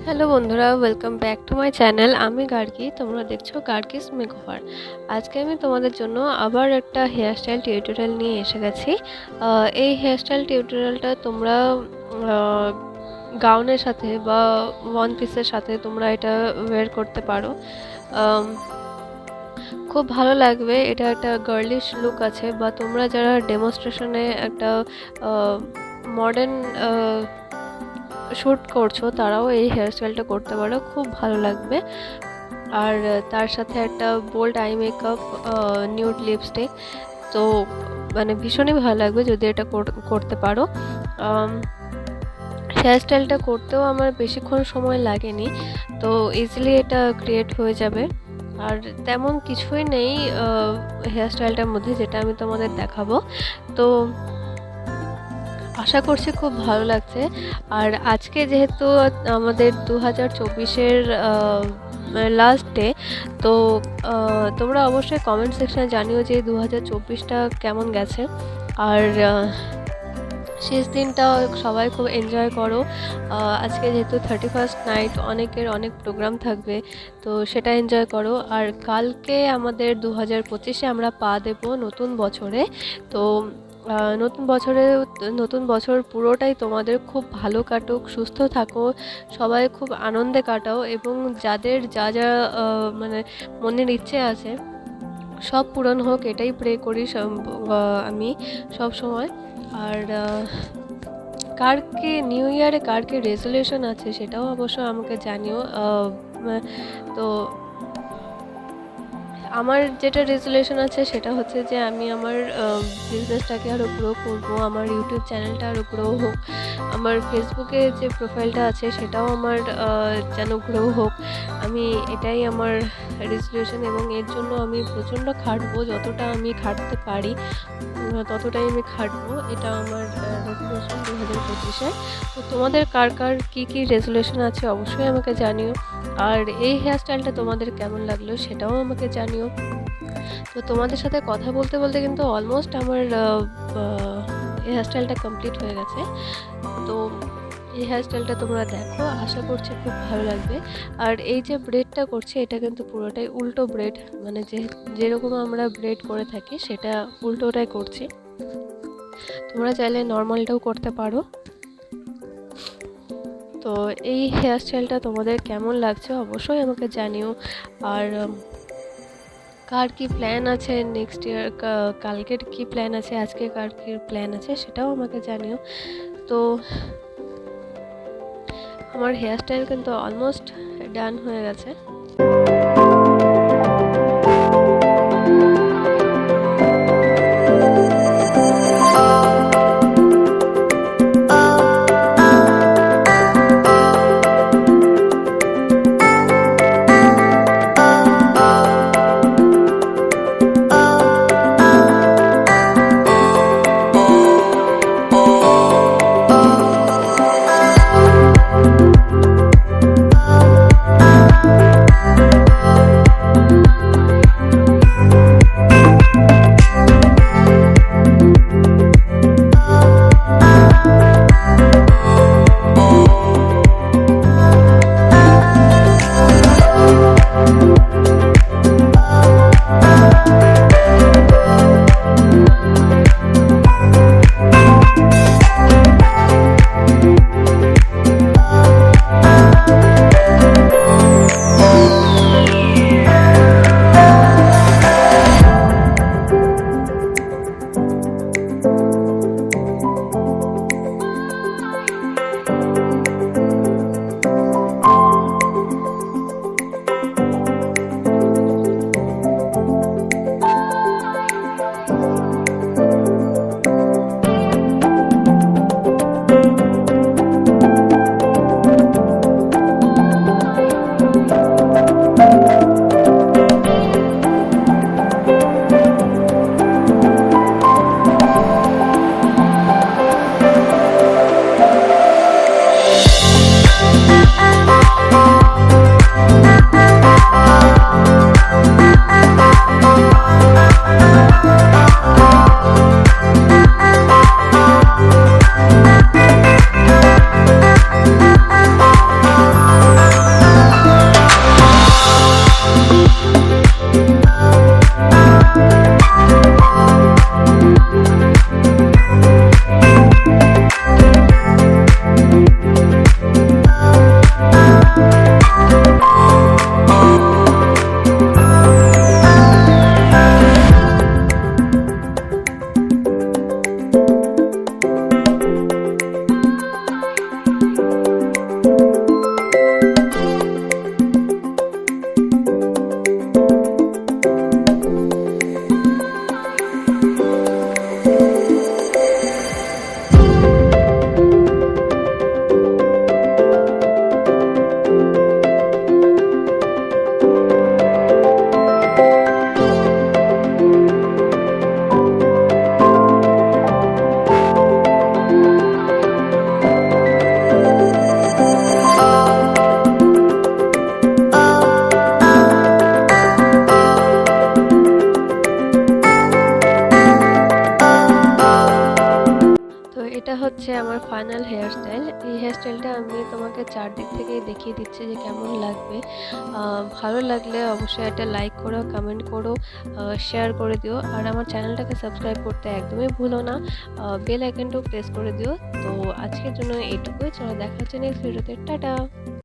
Hello বন্ধুরা, welcome back to my channel. আমি গার্গি, তোমরা দেখছো গার্গিস মেকওভার। আজকে আমি তোমাদের জন্য আবার একটা হেয়ারস্টাইল টিউটোরিয়াল নিয়ে এসে গেছি। এই হেয়ারস্টাইল টিউটোরিয়ালটা তোমরা গাউনের সাথে বা ওয়ান পিসের সাথে তোমরা এটা ওয়্যার করতে পারো। খুব ভালো লাগবে। এটা একটা গার্লিশ লুক আছে, বা তোমরা যারা ডেমনস্ট্রেশনে একটা মডার্ন শ্যুট করছো তারাও এই হেয়ারস্টাইলটা করতে পারো, খুব ভালো লাগবে। আর তার সাথে একটা bold eye makeup, nude lipstick, তো মানে ভীষণই ভালো লাগবে যদি এটা করতে পারো। হেয়ারস্টাইলটা করতেও আমার বেশিক্ষণ সময় লাগেনি, তো ইজিলি এটা ক্রিয়েট হয়ে যাবে। আর তেমন কিছুই নেই হেয়ারস্টাইলটার মধ্যে যেটা আমি তোমাদের দেখাবো। তো আশা করছি খুব ভালো লাগছে। আর আজকে যেহেতু আমাদের 2024-এর লাস্ট ডে, তো তোমরা অবশ্যই কমেন্ট সেকশনে জানিও যে 2024টা কেমন গেছে। আর শেষ দিনটা সবাই খুব এনজয় করো। আজকে যেহেতু 31st নাইট, অনেকের অনেক প্রোগ্রাম থাকবে, তো সেটা এনজয় করো। আর কালকে আমাদের 2025-এ আমরা পা দেব নতুন বছরে। তো নতুন বছর পুরোটাই তোমাদের খুব ভালো কাটুক, সুস্থ থাকো, সবাই খুব আনন্দে কাটাও, এবং যাদের যা যা মানে মনের ইচ্ছে আছে সব পূরণ হোক, এটাই প্রে করি আমি সব সময়। আর কার কি নিউ ইয়ারে কার কি রেজলিউশন আছে সেটাও অবশ্য আমাকে জানিও। তো আমার যেটা রেজলিউশন আছে সেটা হচ্ছে যে আমি আমার বিজনেসটাকে আরও গ্রো করব, আমার ইউটিউব চ্যানেলটা আরও গ্রো হোক, আমার ফেসবুকে যে প্রোফাইলটা আছে সেটাও আমার যেন গ্রো হোক। আমি এটাই আমার রেজলিউশন, এবং এর জন্য আমি প্রচণ্ড খাটবো, যতটা আমি খাটতে পারি ততটাই আমি খাটবো। এটা আমার রেজলিউশন 2025-এ। তো তোমাদের কার কার কী কী রেজলিউশন আছে অবশ্যই আমাকে জানিও। আর এই হেয়ারস্টাইলটা তোমাদের কেমন লাগলো সেটাও আমাকে জানিও। তো তোমাদের সাথে কথা বলতে বলতে কিন্তু অলমোস্ট আমার হেয়ারস্টাইলটা কমপ্লিট হয়ে গেছে। তো এই হেয়ারস্টাইলটা তোমরা দেখো, আশা করছি খুব ভালো লাগবে। আর এই যে ব্রেডটা করছি এটা কিন্তু পুরোটাই উল্টো ব্রেড, মানে যেরকম আমরা ব্রেড করে থাকি সেটা উল্টোটাই করছি। তোমরা চাইলে নর্মালটাও করতে পারো। তো এই হেয়ারস্টাইলটা তোমাদের কেমন লাগছে অবশ্যই আমাকে জানিও। আর কার কি প্ল্যান আছে নেক্সট ইয়ার, কালকের কি প্ল্যান আছে, আজকে কার কি প্ল্যান আছে সেটাও আমাকে জানিও। তো আমার হেয়ারস্টাইল কিন্তু অলমোস্ট ডান হয়ে গেছে। এটা হচ্ছে আমার ফাইনাল হেয়ার স্টাইল। এই হেয়ার স্টাইলটা আমি তোমাকে চারদিক থেকেই দেখিয়ে দিচ্ছি যে কেমন লাগবে। ভালো লাগলে অবশ্যই একটা লাইক করো, কমেন্ট করো, শেয়ার করে দিও। আর আমার চ্যানেলটাকে সাবস্ক্রাইব করতে একদমই ভুলো না। বেল আইকনটাও প্রেস করে দিও। তো আজকের জন্য এইটুকুই। চলো দেখা হচ্ছে নেক্সট ভিডিওতে। টাটা।